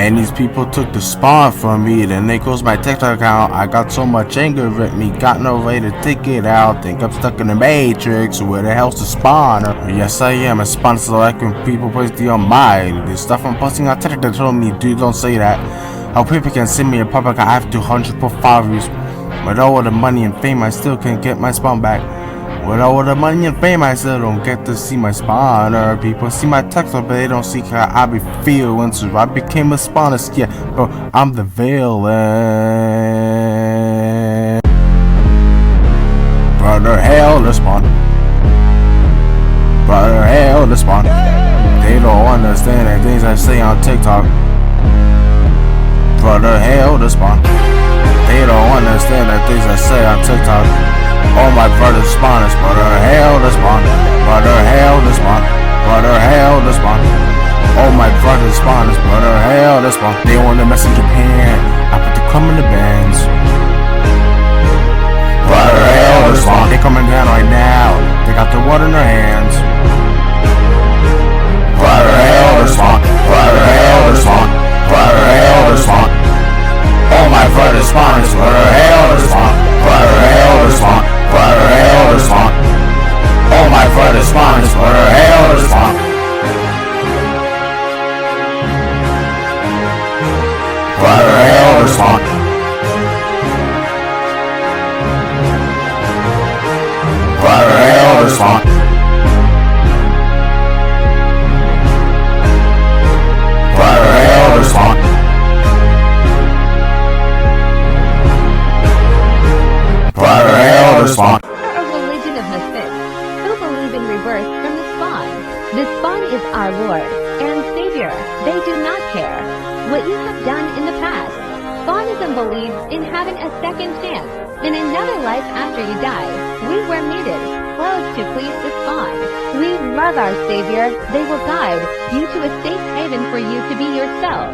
Man, these people took the spawn from me, then they closed my TikTok account. I got so much anger at me, got no way to take it out. Think I'm stuck in the matrix, where the hell's the spawner? Yes, I am a spawn, so like when people post the on mine. The stuff I'm posting on TikTok told me, dude, don't say that. How people can see me in public, I have 200 profile views. With all the money and fame, I still can't get my spawn back. With all the money and fame, I still don't get to see my spawner. People see my text, but they don't see how I be feeling. So I became a spawner, yeah, but I'm the villain. Brother, hell to spawn. Brother, hell to spawn. They don't understand the things I say on TikTok. Brother, hell to spawn. They don't understand the things I say on TikTok. All my brothers spawners, brother, hell to spawn. Brother, hell to spawn. Brother, hell to spawn. All my brothers spawners, brother, hell to spawn. They want to mess in Japan. I put the crumb in the bands. Brother, hell to spawn. They coming down right now. They got the water in their hands. Brother, hell to spawn. Brother, hell to spawn. Brother, hell to spawn. All my brothers spawners, brother, hell to spawn. Brother, hell to spawn. Brother, hell to spawn. All my brothers spawners, brother, hell to spawn. Brother, hell to spawn. Brother, hell to spawn. Brother, hell to spawn. Brother, hell to spawn. A religion of misfits who believe in rebirth from the spawn. The spawn is our Lord and Savior. They do not care what you have done in the past. Spawnism believes in having a second chance in another life after you die. We were mated close to please the spawn. We love our Savior. They will guide you to a safe haven for you to be yourself.